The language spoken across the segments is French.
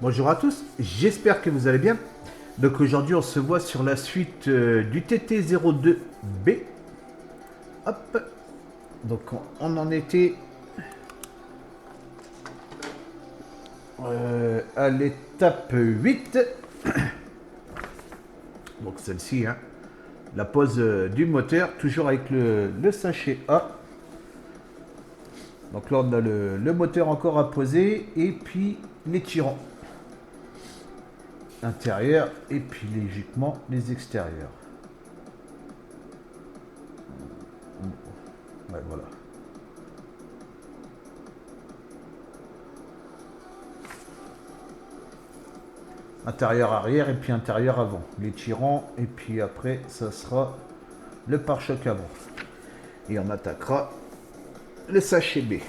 Bonjour à tous, j'espère que vous allez bien. Donc aujourd'hui on se voit sur la suite du TT02B. Hop. Donc on en était à l'étape 8. Donc celle-ci, hein, la pose du moteur, toujours avec le sachet A. Donc là on a le moteur encore à poser et puis les tirants intérieurs et puis logiquement les extérieurs. Ouais, voilà. Intérieur arrière et puis intérieur avant. Les tirants et puis après ça sera le pare-choc avant. Et on attaquera le sachet B.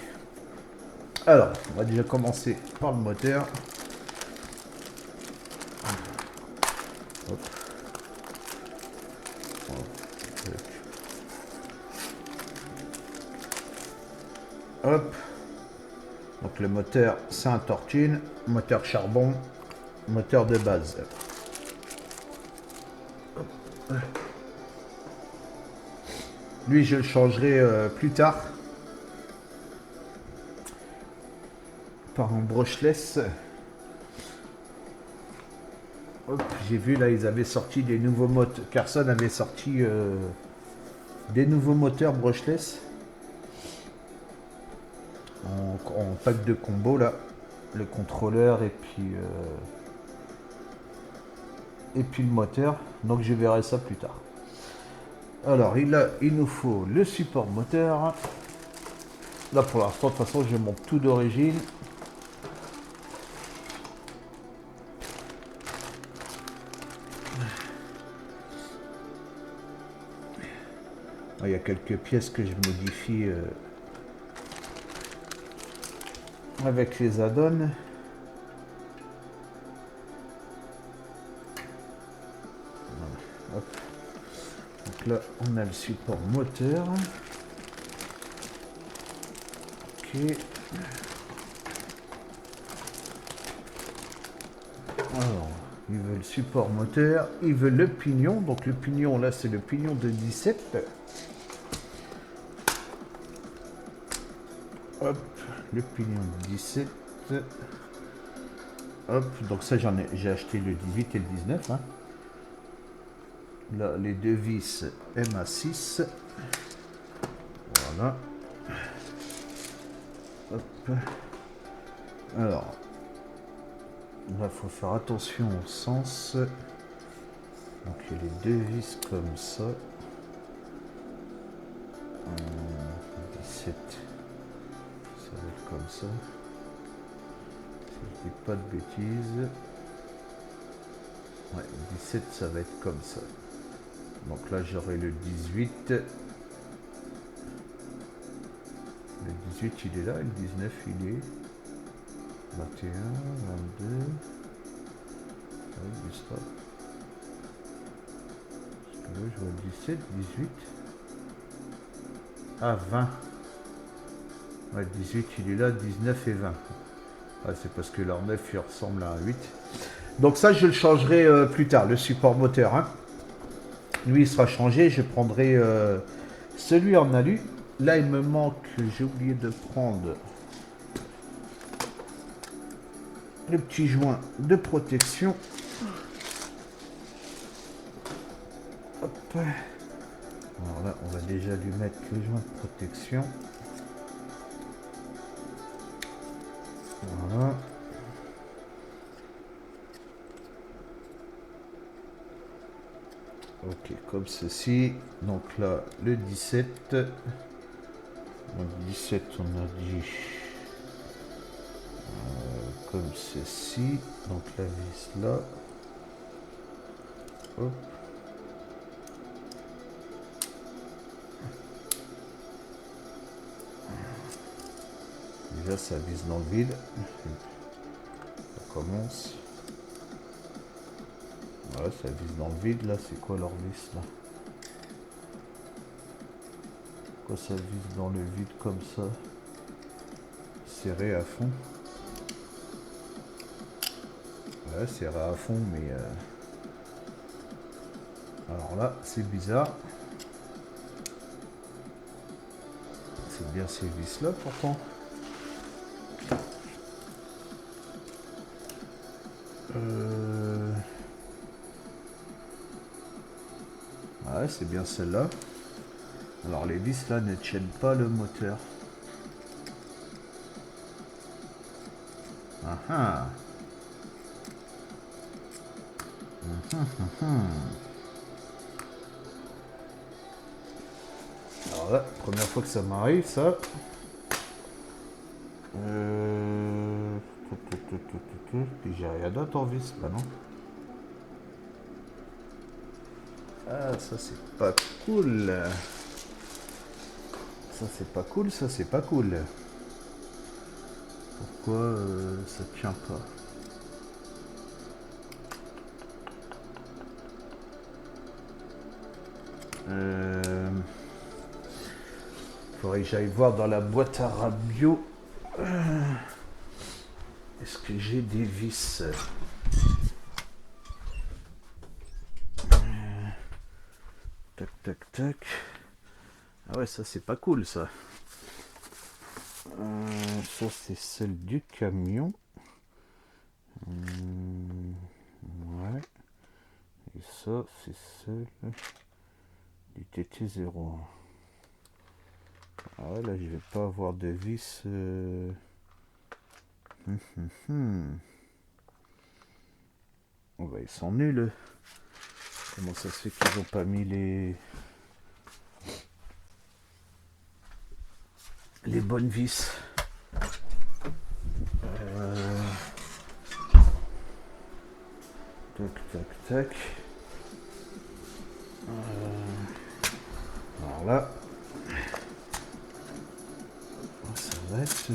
Alors, on va déjà commencer par le moteur. Hop. Hop. Donc le moteur c'est un Tortune, moteur charbon, moteur de base. Hop. Lui je le changerai plus tard par un brushless. J'ai vu là ils avaient sorti des nouveaux moteurs. Carson avait sorti des nouveaux moteurs brushless en pack de combo là, le contrôleur et puis le moteur. Donc je verrai ça plus tard. Alors il nous faut le support moteur. Là pour l'instant de toute façon je monte tout d'origine. Il y a quelques pièces que je modifie avec les add-ons. Donc là on a le support moteur. Ok. Alors, il veut le support moteur, il veut le pignon. Donc le pignon là c'est le pignon de 17. Hop, le pignon de 17. Hop, donc ça j'ai acheté le 18 et le 19. Hein. Là, les deux vis MA6. Voilà. Hop. Alors, là, il faut faire attention au sens. Donc, il y a les deux vis comme ça. 17. Ça va être comme ça. Si je dis pas de bêtises. Ouais, 17, ça va être comme ça. Donc là, j'aurai le 18. Le 18, il est là. Le 19, il est 21, 22. Oui, il sera. Parce que là, je vois 17, 18. Ah, 20. Ouais, 18, il est là. 19 et 20. Ah, c'est parce que leur 9, il ressemble à un 8. Donc ça, je le changerai plus tard, le support moteur. Hein. Lui, il sera changé. Je prendrai celui en alu. Là, il me manque, j'ai oublié de prendre le petit joint de protection. Hop. Alors là, on va déjà lui mettre le joint de protection. Voilà. Ok, comme ceci. Donc là, le 17. Donc 17, on a dit comme ceci. Donc la vis là. Hop. Déjà, ça vise dans le vide. Ça commence. Voilà, ça vise dans le vide. Là, c'est quoi leur vis là? Pourquoi ça vise dans le vide comme ça? Serré à fond. Ouais, c'est à fond, mais... Alors là, c'est bizarre. C'est bien ces vis-là, pourtant. Ouais, c'est bien celle-là. Alors les vis là ne tiennent pas le moteur. Ah ah. Alors là, première fois que ça m'arrive, ça. J'ai rien d'autre en vis, bah non. Ah, ça c'est pas cool. Ça c'est pas cool, ça c'est pas cool. Pourquoi ça tient pas? Faudrait que j'aille voir dans la boîte à radio. Est-ce que j'ai des vis? Tac, tac, tac. Ah ouais, ça c'est pas cool ça. Ça c'est celle du camion. Ouais. Et ça c'est celle du TT0. Ah ouais, là je vais pas avoir de vis. Oh bah ils sont nuls. Comment ça se fait qu'ils ont pas mis les bonnes vis? Tac, tac, tac. Alors là, ça va être...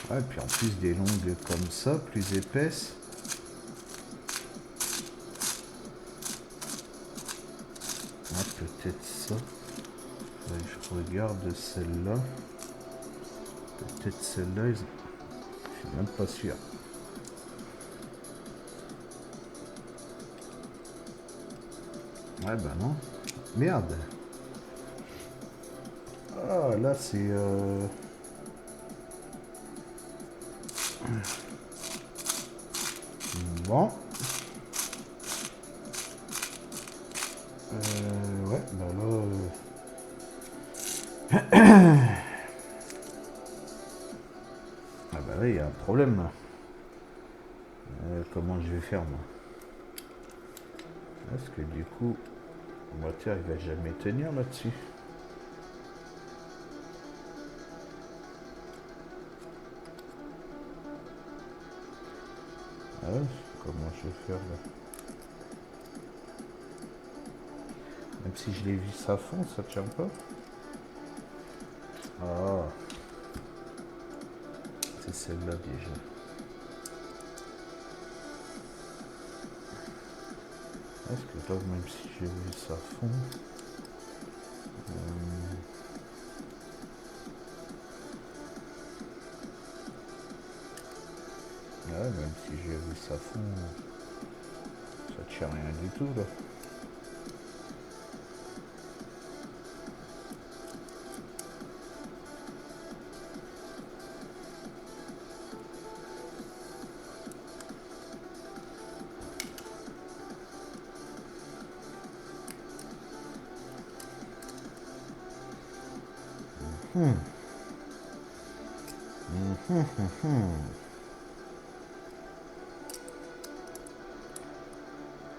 Ouais, puis en plus des longues comme ça, plus épaisses. Ah, peut-être ça. Ouais, je regarde celle-là. Peut-être celle-là, je suis même pas sûr. Ouais, bah non. Merde. Ah, là, c'est... Bon. Ouais, bah là... Ah bah là, il y a un problème, là. Comment je vais faire, moi? Parce que du coup, le moteur, il va jamais tenir là-dessus. Ah ouais, comment je vais faire, là? Même si je les visse à fond, ça tient pas. Ah, c'est celle-là déjà. Est-ce que là, même si j'ai visse à fond, ouais, même si j'ai visse à fond, ça tient rien du tout là.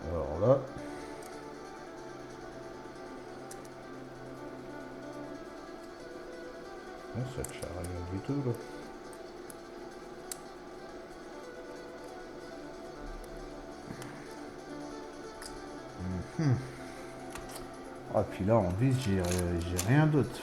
Alors là, ça tient rien du tout là. Ah, puis là, en vis, j'ai rien d'autre.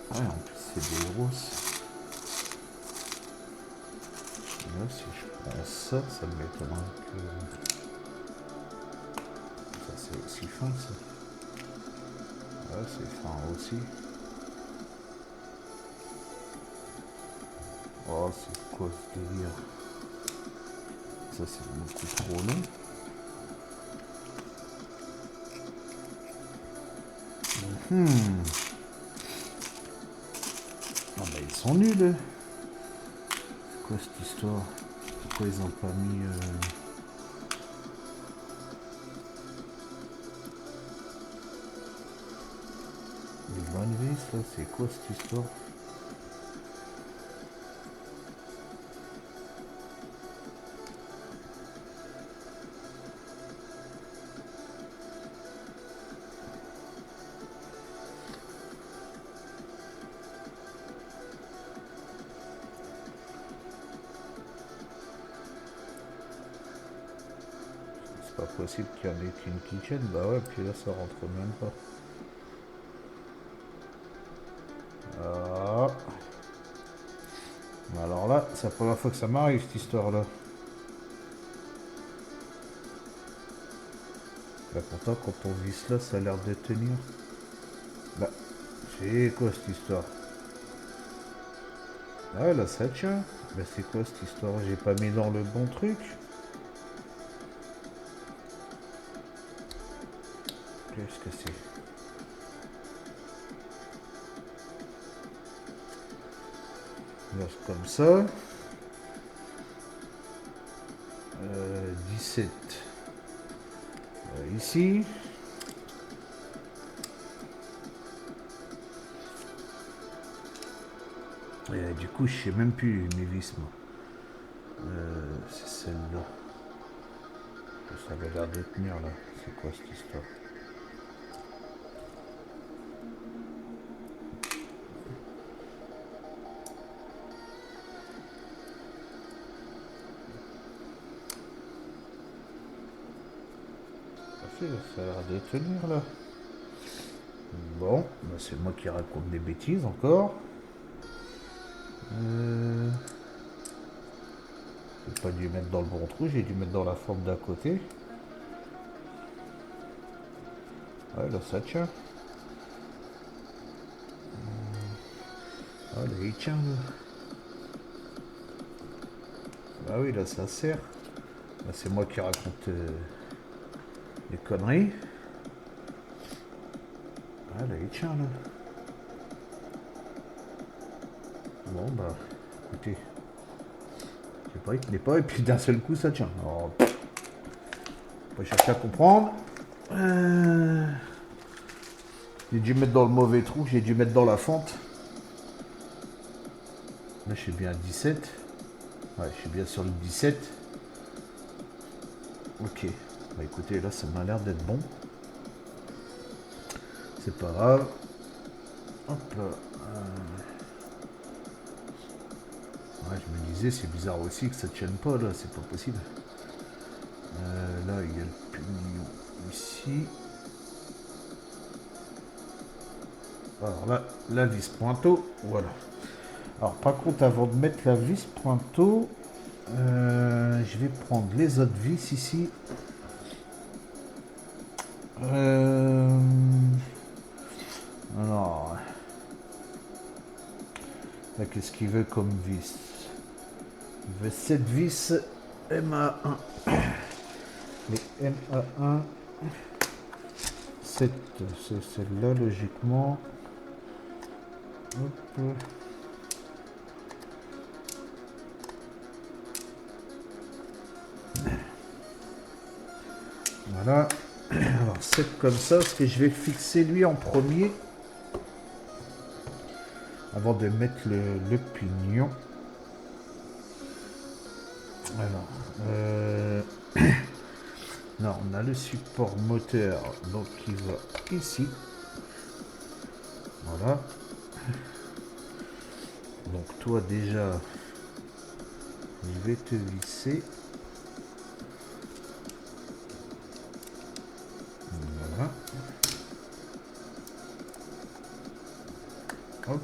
Ouais, en plus, c'est des grosses. Là, si je prends ça, ça m'étonnerait que... Ça c'est aussi fin ça. Ouais, c'est fin aussi. Oh, c'est quoi ce délire? Ça c'est beaucoup trop long. Ah bah ils sont nuls. C'est quoi cette histoire? Pourquoi ils ont pas mis... les 20 vis là? C'est quoi cette histoire? C'est pas possible qu'il y en ait qu'une qui tienne. Bah ouais, puis là ça rentre même pas. Ah. Alors là, c'est la première fois que ça m'arrive cette histoire là. Bah pourtant quand on visse là, ça a l'air de tenir. Bah, c'est quoi cette histoire? Ah là ça tient. Bah c'est quoi cette histoire? J'ai pas mis dans le bon truc. Qu'est-ce que c'est? Là, c'est comme ça. 17. Ici. Et du coup, je sais même plus mes vis, moi. C'est celle-là. Ça avait l'air de tenir, là. C'est quoi cette histoire? Ça a l'air de tenir, là. Bon, bah c'est moi qui raconte des bêtises, encore. J'ai pas dû mettre dans le bon trou, j'ai dû mettre dans la forme d'à côté. Ouais, là, ça tient. Ah, là, il tient, là. Bah oui, là, ça sert. Là, c'est moi qui raconte des conneries. Ah, là, il tient, là. Bon, bah, écoutez. Je sais pas, il tenait pas, et puis d'un seul coup, ça tient. Alors, on va chercher à comprendre. J'ai dû mettre dans le mauvais trou, j'ai dû mettre dans la fente. Là, je suis bien à 17. Ouais, je suis bien sur le 17. Ok. Bah écoutez, là, ça m'a l'air d'être bon. C'est pas grave. Hop là. Ouais, je me disais, c'est bizarre aussi que ça tienne pas, là. C'est pas possible. Là, il y a le pignon ici. Alors là, la vis pointeau. Voilà. Alors, par contre, avant de mettre la vis pointeau, je vais prendre les autres vis ici. Alors, là, qu'est-ce qu'il veut comme vis? Il veut 7 vis MA1. Les MA1, 7, c'est celle-là logiquement. Hop. Voilà. Alors 7 comme ça, parce que je vais fixer lui en premier. Avant de mettre le pignon. Alors. Non, on a le support moteur, donc qui va ici. Voilà. Donc toi déjà, je vais te visser. Voilà. Hop.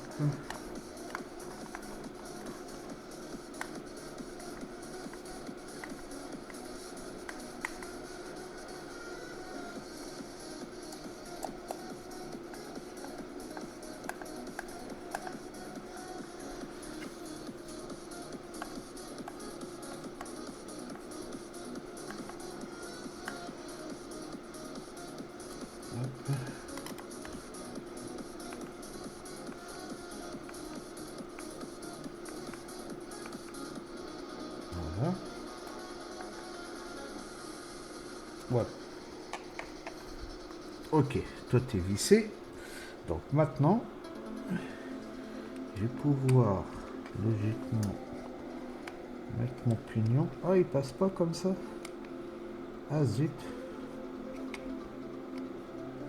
Voilà. Voilà. Ok, tout est vissé. Donc maintenant, je vais pouvoir logiquement mettre mon pignon. Ah, il passe pas comme ça. Ah zut.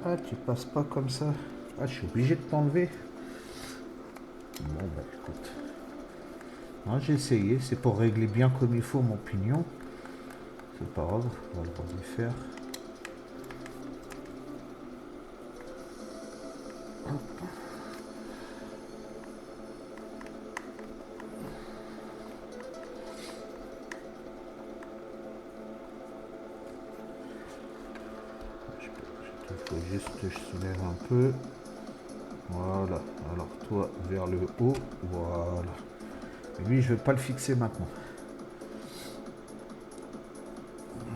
Ah, tu passes pas comme ça. Ah, je suis obligé de t'enlever. Bon, bah écoute. Non, j'ai essayé. C'est pour régler bien comme il faut mon pignon. C'est pas grave, on va le refaire. Il faut juste que je soulève un peu. Voilà. Alors toi vers le haut. Voilà. Et lui, je ne vais pas le fixer maintenant.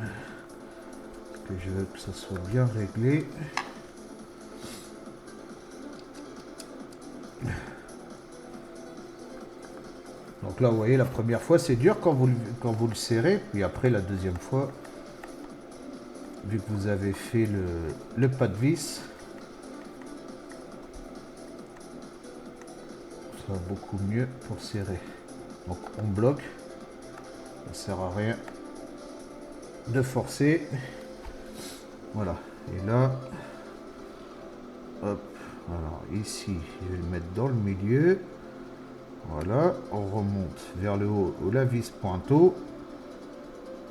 Parce que je veux que ça soit bien réglé. Donc là, vous voyez, la première fois, c'est dur quand vous le serrez. Puis après, la deuxième fois, vu que vous avez fait le pas de vis, ça va beaucoup mieux pour serrer. Donc on bloque. Ça ne sert à rien de forcer. Voilà. Et là, hop. Alors ici, je vais le mettre dans le milieu. Voilà. On remonte vers le haut où la vis pointe haut.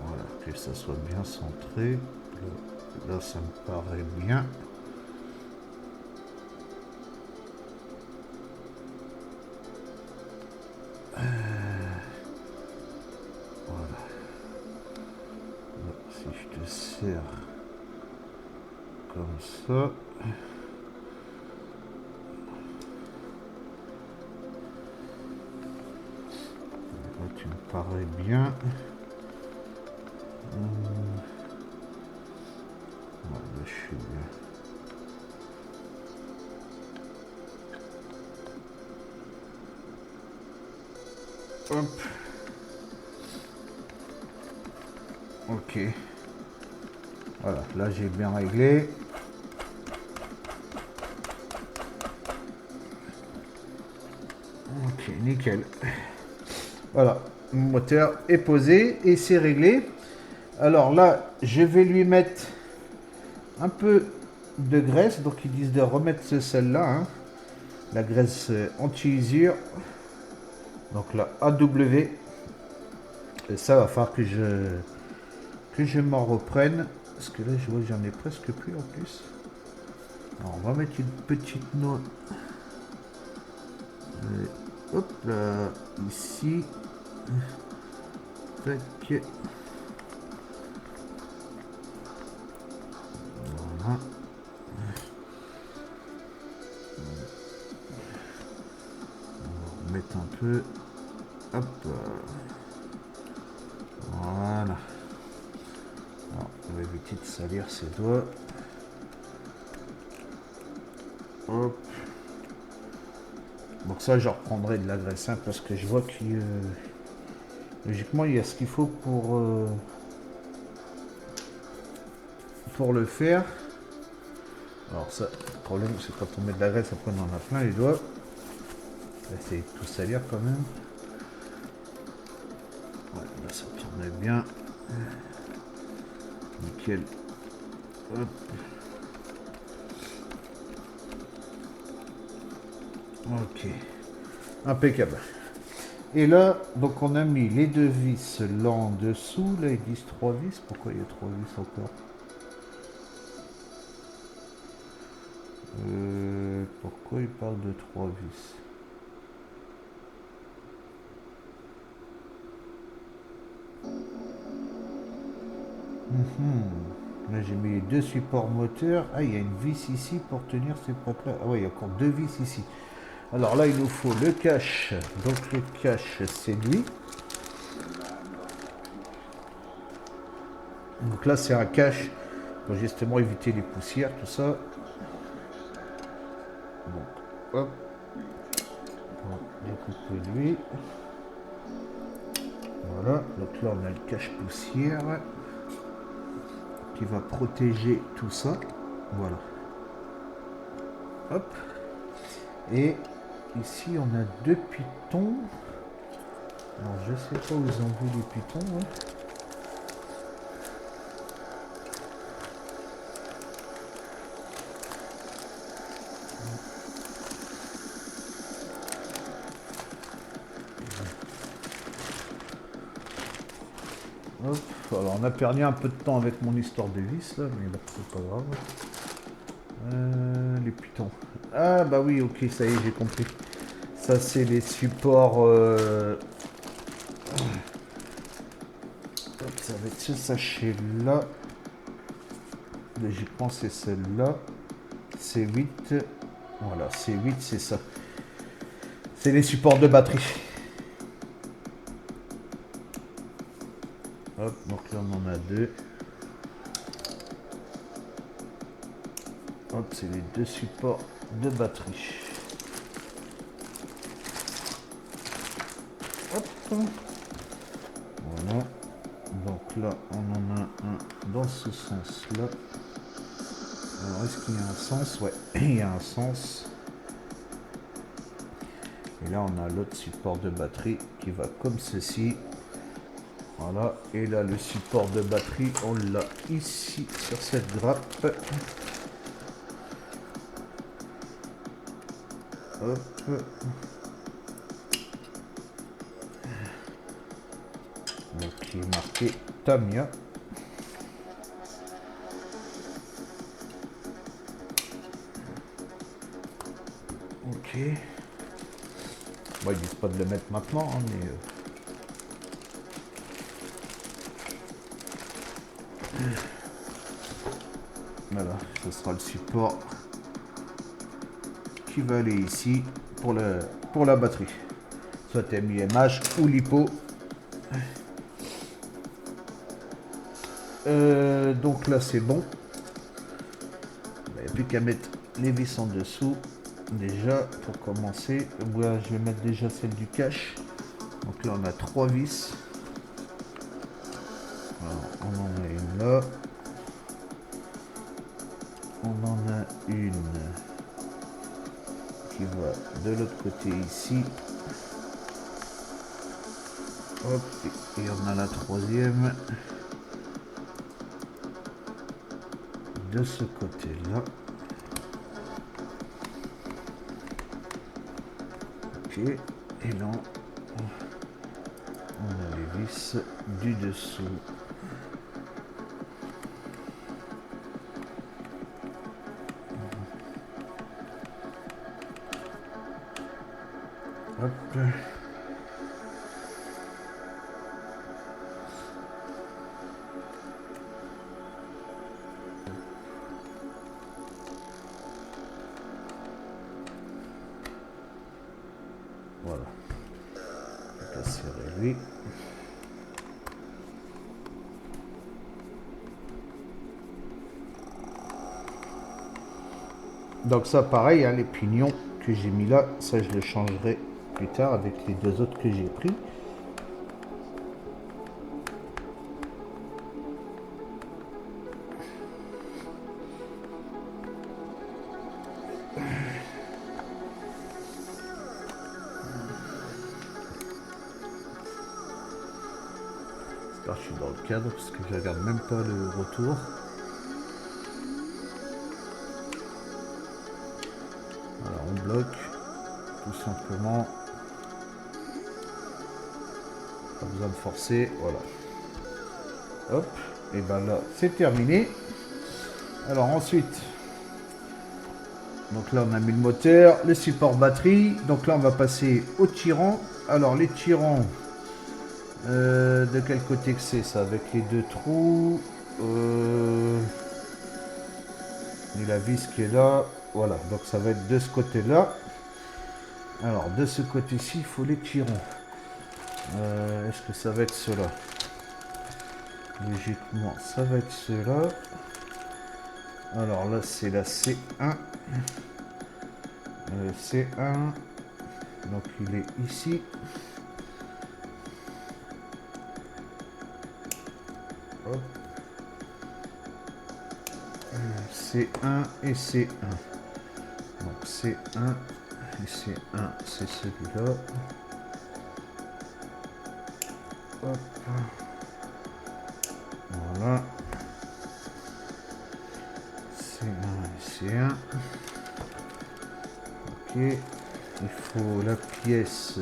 Voilà. Que ça soit bien centré. Là, ça me paraît bien. Voilà. Là, si je te serre comme ça. Là, tu me parais bien. Là, je suis bien. Hop. Ok. Voilà, là j'ai bien réglé. Ok, nickel. Voilà, mon moteur est posé et c'est réglé. Alors là, je vais lui mettre un peu de graisse. Donc ils disent de remettre celle-là, hein, la graisse anti-usure. Donc la AW. Et ça va falloir que je m'en reprenne. Parce que là, je vois que j'en ai presque plus en plus. Alors, on va mettre une petite noix. Hop là, ici. Tac. Voilà. On va mettre un peu. Hop. Voilà. Alors, on va éviter de salir ses doigts. Hop. Donc ça, je reprendrai de la graisse, hein, parce que je vois qu'il logiquement, il y a ce qu'il faut pour le faire. Alors ça, le problème, c'est quand on met de la graisse, après on en a plein les doigts. Là, c'est tout salir quand même. Ouais, là, ça tourne bien. Nickel. Hop. Ok. Impeccable. Et là, donc on a mis les deux vis là en dessous. Là, ils disent 3 vis. Pourquoi il y a 3 vis encore? Pourquoi il parle de 3 vis? Là, j'ai mis les deux supports moteurs. Ah, il y a une vis ici pour tenir ces plaques-là. Ah ouais, il y a encore deux vis ici. Alors là, il nous faut le cache. Donc le cache, c'est lui. Donc là, c'est un cache pour justement éviter les poussières, tout ça. Donc, hop. On découpe lui. Voilà, donc là on a le cache-poussière qui va protéger tout ça. Voilà. Hop. Et ici on a deux pitons. Alors je sais pas où ils ont vu les pitons. Hein. Hop. Alors on a perdu un peu de temps avec mon histoire de vis là, mais bon, c'est pas grave. Les pitons. Ah bah oui, ok, ça y est, j'ai compris. Ça c'est les supports. Hop, ça va être ce sachet là. Logiquement c'est celle-là. C'est 8. Voilà, c'est 8, c'est ça. C'est les supports de batterie. Hop, donc là on en a deux. Hop, c'est les deux supports de batterie. Hop. Voilà. Donc là, on en a un dans ce sens-là. Alors, est-ce qu'il y a un sens? Ouais, il y a un sens. Et là, on a l'autre support de batterie qui va comme ceci. Voilà. Et là, le support de batterie, on l'a ici sur cette grappe. Hop. Donc, il est marqué Tamiya. Ok. Bon, ils disent pas de le mettre maintenant, hein, mais... Voilà, ce sera le support qui va aller ici pour la batterie. Soit MIMH ou LiPo. Donc là c'est bon. Il n'y a plus qu'à mettre les vis en dessous. Déjà pour commencer. Voilà, je vais mettre déjà celle du cache. Donc là on a 3 vis. Alors, on en a une là. On en a une qui va de l'autre côté ici. Hop, et on a la troisième de ce côté-là. Ok, et là, on a les vis du dessous. Hop. Voilà. Donc là, c'est réglé. Donc ça, pareil, hein, les pignons que j'ai mis là, ça je le changerai plus tard avec les deux autres que j'ai pris. J'espère que je suis dans le cadre parce que je regarde même pas le retour. Voilà, on bloque tout simplement. Pas besoin de forcer, voilà. Hop, et ben là c'est terminé. Alors ensuite, donc là on a mis le moteur, le support batterie. Donc là on va passer au tirant. Alors les tirants, de quel côté que c'est ça? Avec les deux trous. Et la vis qui est là. Voilà, donc ça va être de ce côté-là. Alors de ce côté-ci, il faut les tirants. Est-ce que ça va être cela? Logiquement, ça va être cela. Alors là, c'est la C1. C1. Donc il est ici. Hop. C1 et C1. Donc C1 et C1, c'est celui-là. Hop. Voilà. C1 et C1. Ok. Il faut la pièce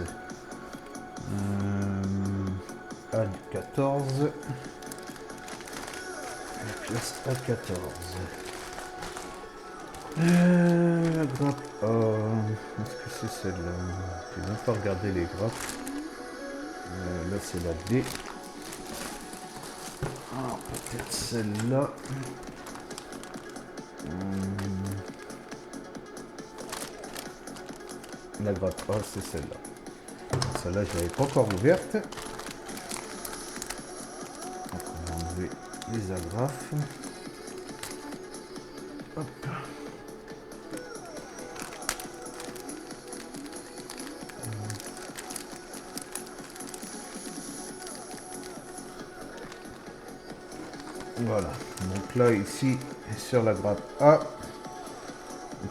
A14. La pièce A14. La grappe A. Est-ce que c'est celle-là? Je vais même pas regarder les grappes. Là c'est la D. Ah, peut-être celle-là. La grappe A, c'est celle-là. Celle-là, je l'avais pas encore ouverte. Donc, on va enlever les agrafes. Hop. Voilà. Donc là, ici, sur la grappe A,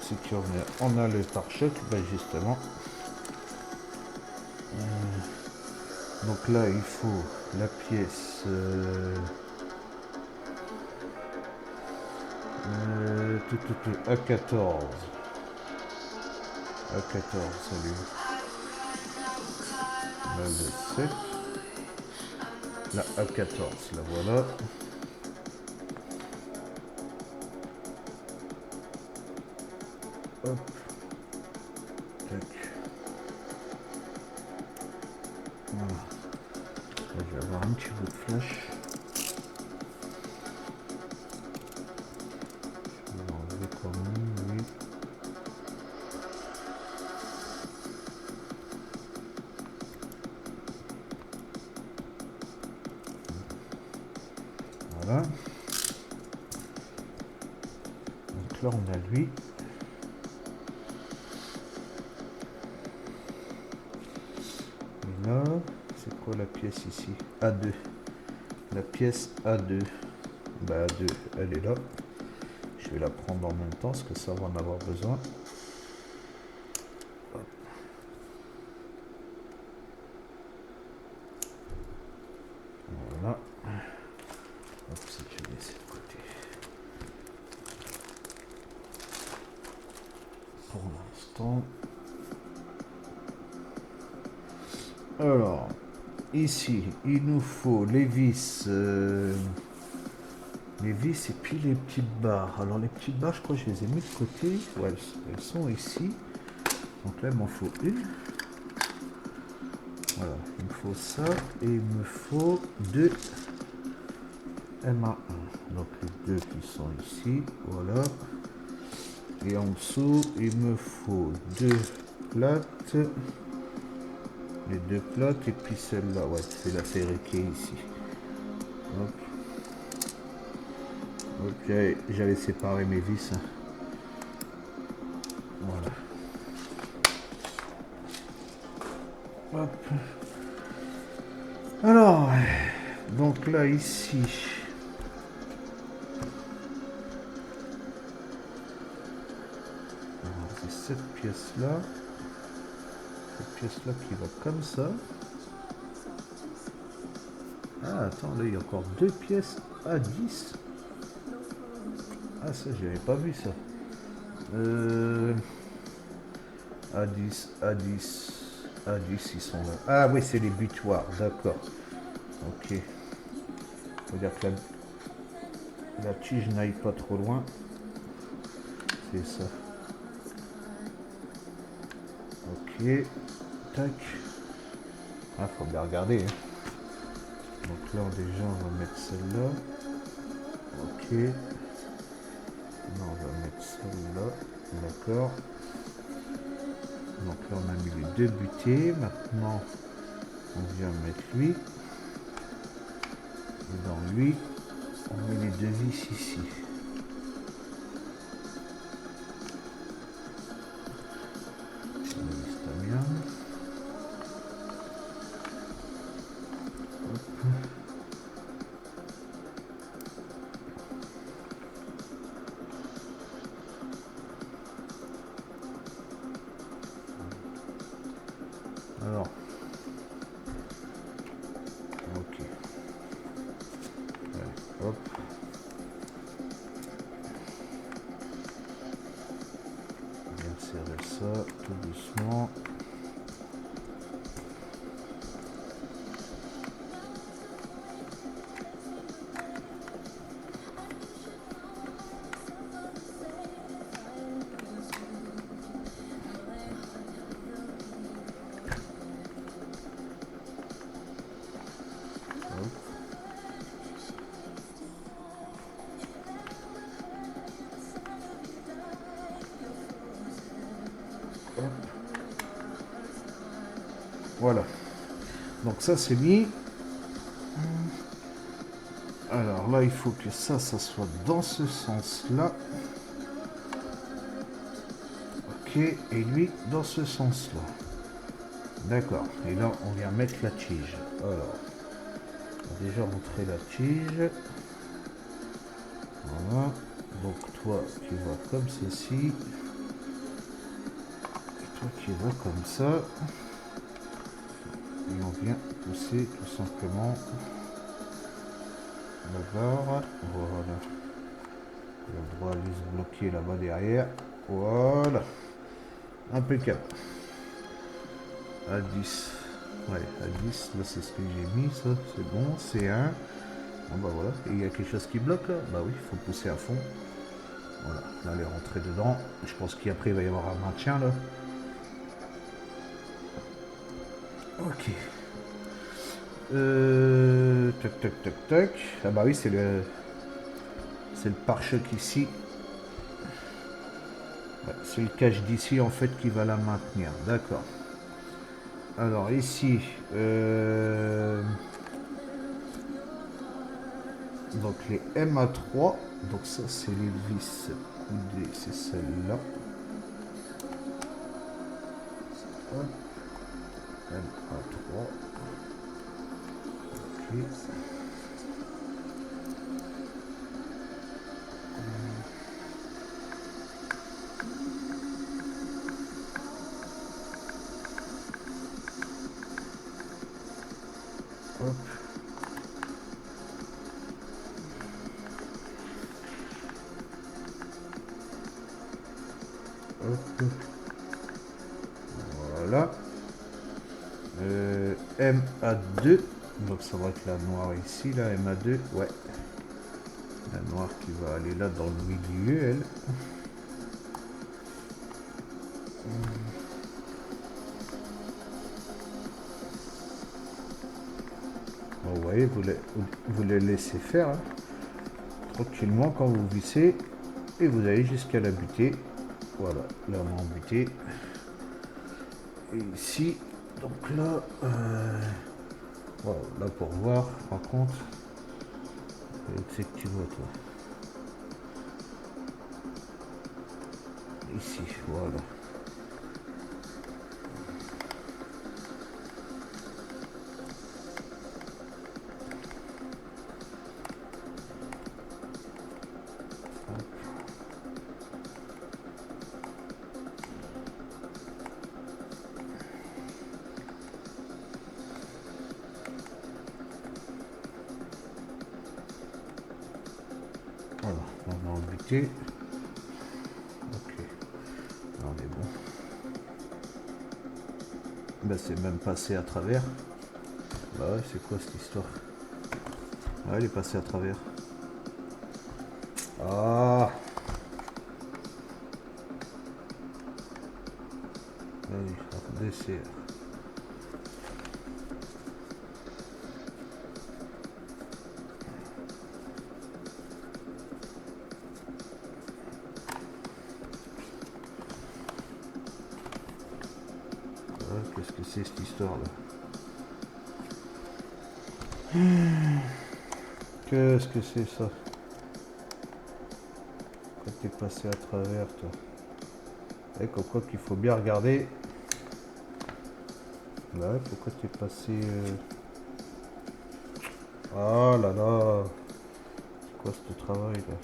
c'est qu'on a le pare-choc, ben justement. Donc là, il faut la pièce A14. A14, salut. La 7. La A14, la voilà. Hop. Tac. Voilà. Là, je vais avoir un petit bout de flash. Je vais enlever quand même, oui. Voilà. Donc là, on a lui. Et là, c'est quoi la pièce ici? A2. La pièce A2. Bah A2, elle est là. Je vais la prendre en même temps parce que ça va en avoir besoin. Hop. Voilà. Hop, sécuriser de côté. Pour l'instant. Alors, ici, il nous faut les vis. Les vis et puis les petites barres. Alors les petites barres, je crois que je les ai mis de côté. Ouais, elles sont ici. Donc là, il m'en faut une. Voilà, il me faut ça. Et il me faut deux MA1. Donc les deux qui sont ici. Voilà. Et en dessous, il me faut deux plates. Les deux plates et puis celle-là. Ouais, c'est la série qui est ici. Hop. Ok, j'avais séparé mes vis. Voilà. Hop. Alors, donc là, ici, c'est cette pièce-là. Cette pièce-là qui va comme ça. Ah, attends, là, il y a encore deux pièces à 10. Ah, ça, j'avais pas vu ça. A10, A10, A10, ils sont là. Ah oui, c'est les butoirs, d'accord. Ok. Faut dire que la tige n'aille pas trop loin. C'est ça. Ok. Tac. Ah, faut bien regarder. Hein. Donc là, déjà, on va mettre celle-là. Ok. Là, on va mettre celle-là. D'accord. Donc là, on a mis les deux butées. Maintenant, on vient mettre lui. Et dans lui, on met les deux vis ici. Hop. Bien serrer ça tout doucement. Voilà. Donc ça c'est mis. Alors là il faut que ça soit dans ce sens-là. Ok. Et lui dans ce sens-là. D'accord. Et là on vient mettre la tige. Alors. On va déjà montrer la tige. Voilà. Donc toi tu vas comme ceci. Et toi tu vas comme ça. Et on vient pousser tout simplement la barre. Voilà. Le droit à aller se bloquer là-bas derrière. Voilà. Impeccable. À 10. Ouais, à 10. Là, c'est ce que j'ai mis. Ça, c'est bon. C'est un. Bon, bah voilà. Et il y a quelque chose qui bloque là. Bah oui, il faut pousser à fond. Voilà. Là, elle est rentrée dedans. Je pense qu'après, il va y avoir un maintien là. Ok. Tac, tac, tac, tac. Ah bah oui, c'est le pare-choc ici. Ouais, c'est le cache d'ici en fait qui va la maintenir. D'accord. Alors ici, donc les MA3. Donc ça c'est les vis coudées, c'est celle-là. MA3. Ok. Hop. Hop. Voilà. MA2. Donc ça va être la noire ici, la MA2. Ouais. La noire qui va aller là dans le milieu, elle. Bon, vous voyez, vous les laissez faire hein, tranquillement quand vous vissez et vous allez jusqu'à la butée. Voilà, là on est en butée. Et ici, donc là, voilà, là pour voir, par contre, c'est que tu vois toi. Ici, voilà. Voilà, on est en butée. Ok, là on est bon. Ben, c'est même passé à travers. Bah ouais, c'est quoi cette histoire? Ouais, il est passé à travers. Ah! Allez, dessert. Qu'est-ce que c'est cette histoire là? Qu'est-ce que c'est ça? Quand t'es passé à travers toi. Et comme quoi qu'il faut bien regarder. Ouais, pourquoi t'es passé... Ah là là. C'est quoi ce travail là?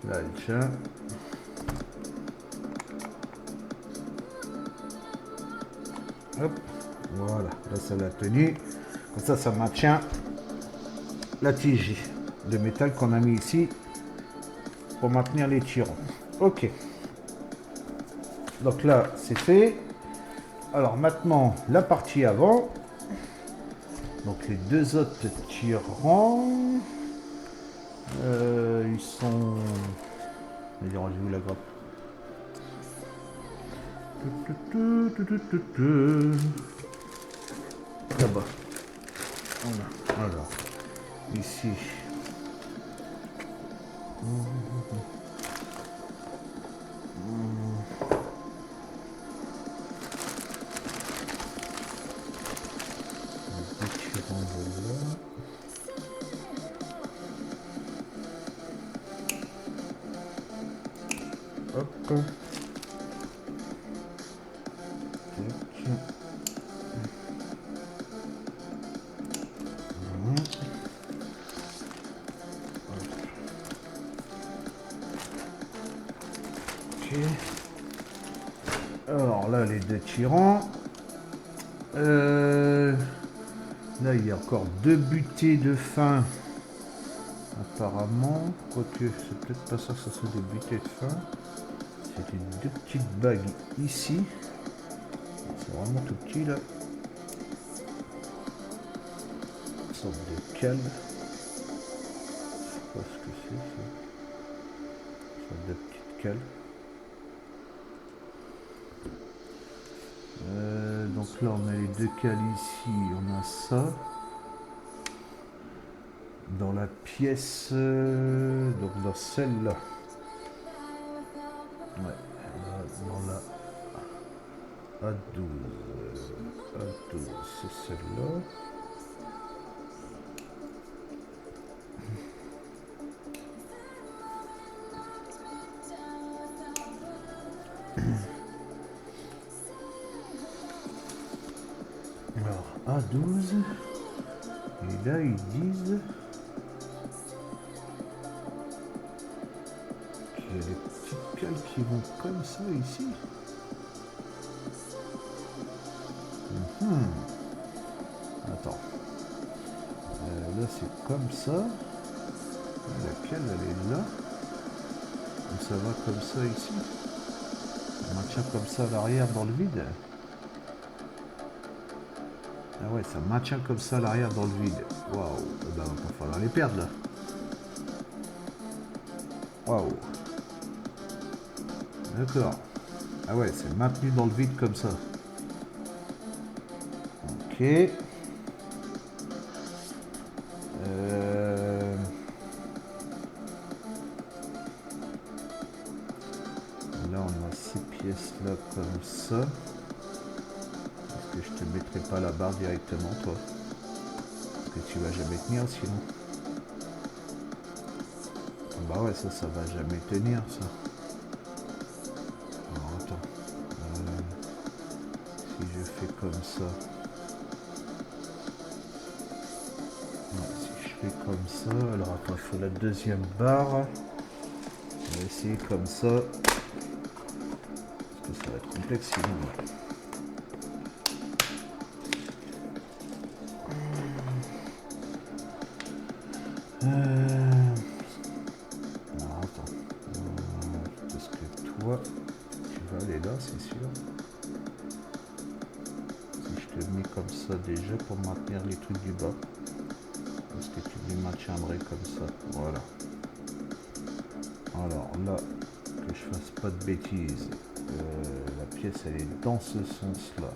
Voilà. Là, elle tient. Hop. Voilà. Là, ça l'a tenu. Comme ça maintient la tige de métal qu'on a mis ici pour maintenir les tirants. Ok. Donc là, c'est fait. Alors maintenant, la partie avant. Donc les deux autres tirants, ils sont... J'ai où la grappe. Là-bas. Voilà. Alors, ici. Hop. Ok. Alors là, les deux tirants. Là, il y a encore deux butées de fin. Apparemment, quoique c'est peut-être pas ça que ça soit des butées de fin. C'était deux petites bagues ici. C'est vraiment tout petit là. Une sorte de cale. Je sais pas ce que c'est ça. Une sorte de petite cale. Donc là on a les deux cales ici, on a ça. Dans la pièce, donc dans celle-là. Ouais, dans la A12. A12, c'est celle-là. Alors, A12. Et là, ils disent qu'il y a des petites cales qui vont comme ça ici. Attends. Là, c'est comme ça. Laquelle, elle est là. Et ça va comme ça ici. On maintient comme ça à l'arrière dans le vide. Ah ouais, ça maintient comme ça à l'arrière dans le vide. Waouh. Ben, il va falloir les perdre là. Waouh. D'accord. Ah ouais, c'est maintenu dans le vide comme ça. Ok. Là, on a ces pièces-là comme ça. Parce que je te mettrai pas la barre directement, toi. Parce que tu vas jamais tenir sinon. Bah ouais, ça va jamais tenir, ça. Alors, attends. Si je fais comme ça. Ouais, si je fais comme ça. Alors, attends, il faut la deuxième barre. On va essayer comme ça. Parce que ça va être complexe sinon. Alors, attends. Parce que toi, tu vas aller là, c'est sûr. Si je te mets comme ça déjà pour maintenir les trucs du bas. Parce que tu les maintiendrais comme ça. Voilà. Alors là, que je fasse pas de bêtises. La pièce, elle est dans ce sens-là.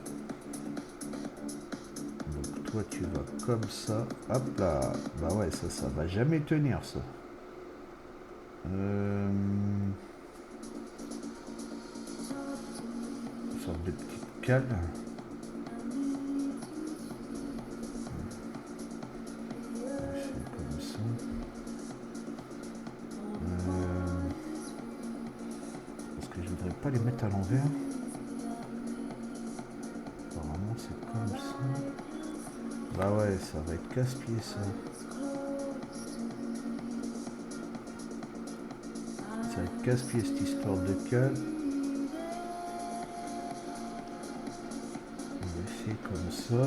Donc toi, tu vas comme ça. Hop là. Bah ouais, ça va jamais tenir, ça. Une sorte de petite cale. Comme ça. Parce que je voudrais pas les mettre à l'envers. Apparemment, c'est comme ça. Bah ouais, ça va être casse-pied, ça. casse-pied cette histoire de cale. On va faire comme ça.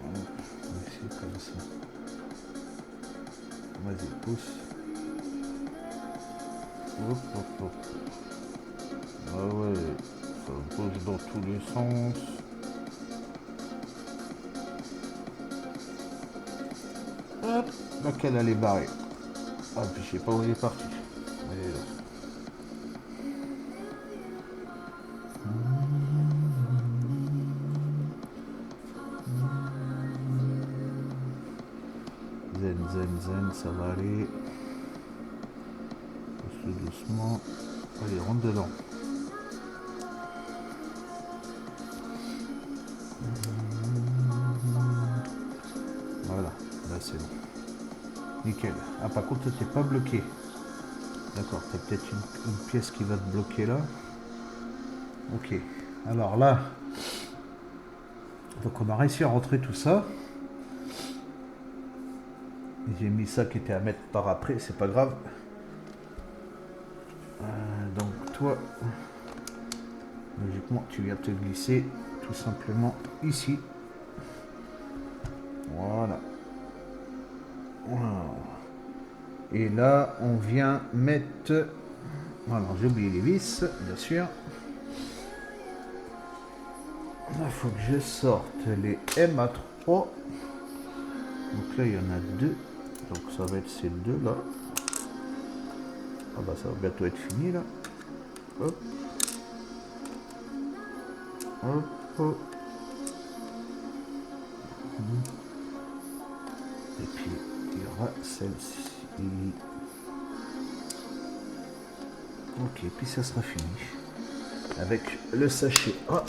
On va faire comme ça. Vas-y, pousse. Hop, hop, hop. Ah ouais, ça bouge dans tous les sens. Hop, la cale elle est barrée. Ah, puis je sais pas où elle est partie. Elle est là. Zen, zen, zen, ça va aller. Pousse doucement. Allez, rentre dedans. Voilà, là c'est bon. Nickel. Ah, par contre, t'es pas bloqué. D'accord, t'as peut-être une pièce qui va te bloquer là. Ok. Alors là, donc on a réussi à rentrer tout ça. J'ai mis ça qui était à mettre par après, c'est pas grave. Donc toi, logiquement, tu viens te glisser tout simplement ici. Voilà. Voilà. Et là, on vient mettre... Voilà, j'ai oublié les vis, bien sûr. Il faut que je sorte les MA3. Donc là, il y en a deux. Donc ça va être ces deux là. Ah bah ça va bientôt être fini là. Hop. Hop. Hop. Et puis il y aura celle-ci. Ok, puis ça sera fini. Avec le sachet. Oh.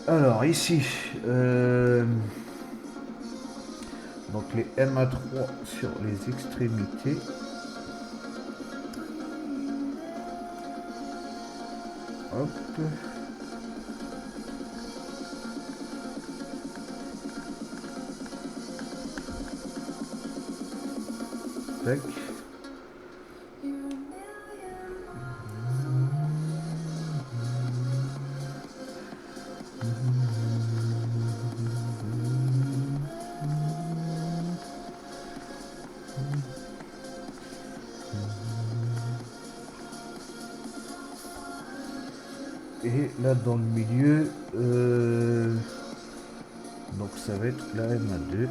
Alors ici, donc les MA3 sur les extrémités. Hop. Tac. Et là dans le milieu, donc ça va être la MA2.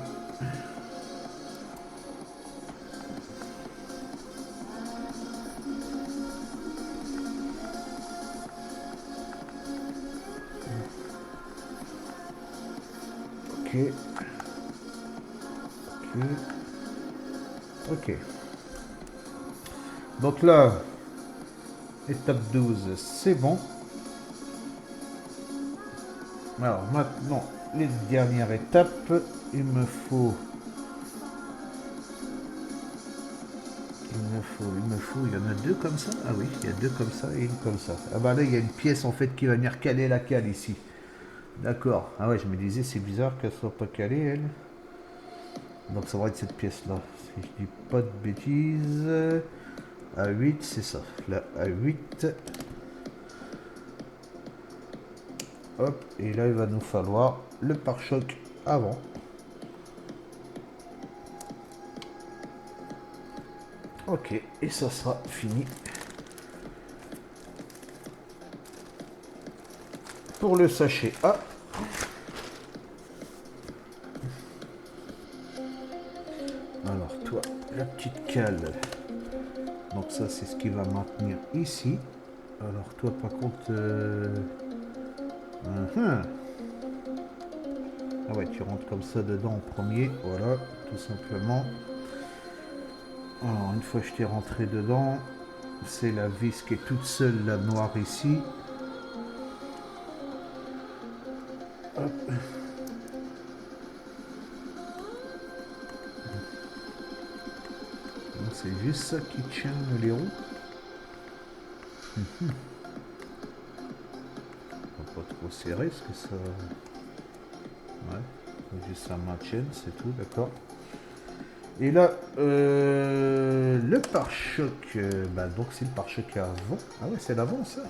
Ok. Ok. Ok. Donc là, étape 12, c'est bon. Alors maintenant, les dernières étapes, il me faut, il y en a deux comme ça. Ah oui, il y a deux comme ça et une comme ça. Ah bah là, il y a une pièce en fait qui va venir caler la cale ici. D'accord. Ah ouais, je me disais, c'est bizarre qu'elle soit pas calée, elle. Donc ça va être cette pièce-là. Si je dis pas de bêtises. A8, c'est ça. La A8. Hop, et là, il va nous falloir le pare-choc avant. Ok, et ça sera fini. Pour le sachet A. Alors toi, la petite cale. Donc ça, c'est ce qui va maintenir ici. Alors toi, par contre... Ah ouais, tu rentres comme ça dedans en premier. Voilà, tout simplement. Alors, une fois que je t'ai rentré dedans, c'est la vis qui est toute seule, la noire ici. Hop. C'est juste ça qui tient les roues. Pas trop serré parce que ça... Ouais, faut juste ça maintienne, c'est tout, d'accord. Et là, le pare-choc, bah, donc c'est le pare-choc avant. Ah ouais, c'est l'avant ça.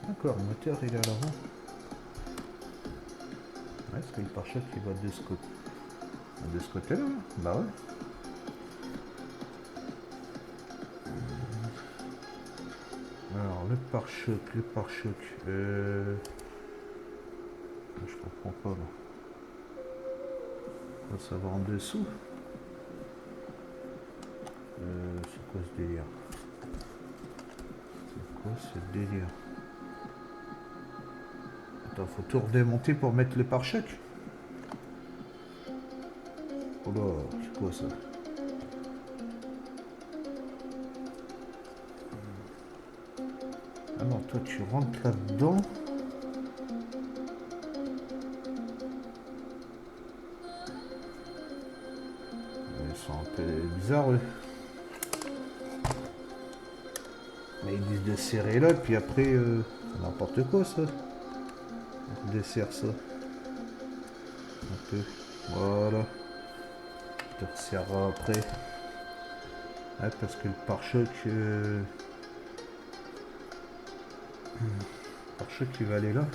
D'accord, le moteur il est à l'avant. Ouais, parce que le pare-choc il va de ce côté-là. Bah ouais. Alors, le pare-choc. Je comprends pas là. Ça va en dessous. C'est quoi ce délire? C'est quoi ce délire? Attends, faut tout redémonter pour mettre le pare-choc. Oh là, c'est quoi ça? Ah non, toi tu rentres là-dedans. Ils sont un peu bizarres eux. Mais ils disent de serrer là, puis après, c'est n'importe quoi ça. On desserre ça. Un peu. Voilà. Tu resserreras après. Ouais, parce que le pare-choc... pare-choc qui va aller là.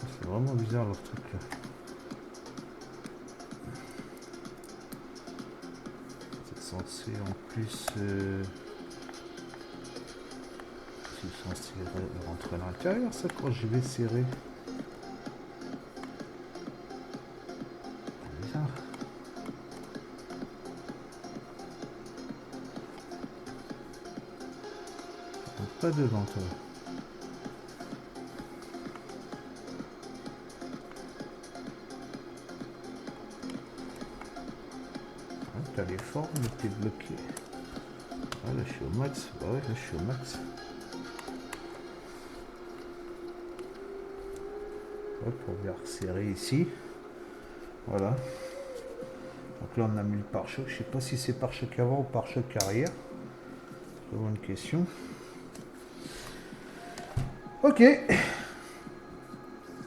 C'est vraiment bizarre leur truc là. C'est censé en plus... c'est censé rentrer à l'intérieur ça quand je vais serrer. Bizarre. Pas dedans toi. T'as les formes mais t'es bloqué. Ah là je suis au max. Bah ouais là je suis au max. Hop, on vient resserrer ici. Voilà. Donc là on a mis le pare-choc. Je sais pas si c'est pare-choc avant ou pare-choc arrière. C'est vraiment une question. Ok.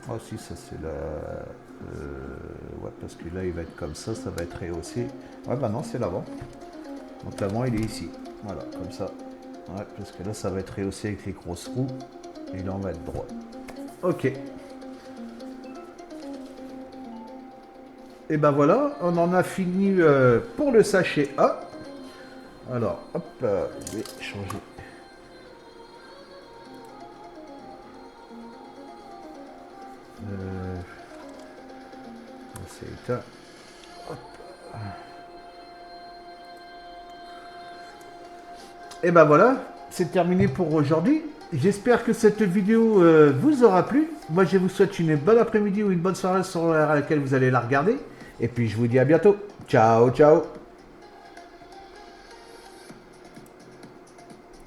Ah si ça c'est la... ouais parce que là il va être comme ça va être rehaussé. Ouais bah non c'est l'avant. Donc l'avant il est ici. Voilà comme ça. Ouais parce que là ça va être rehaussé avec les grosses roues. Et là on va être droit. Ok. Et ben voilà, on en a fini pour le sachet A. Alors hop là, je vais changer. C'est éteint. Et ben voilà, c'est terminé pour aujourd'hui. J'espère que cette vidéo vous aura plu. Moi je vous souhaite une bonne après-midi ou une bonne soirée sur laquelle vous allez la regarder. Et puis je vous dis à bientôt. Ciao, ciao.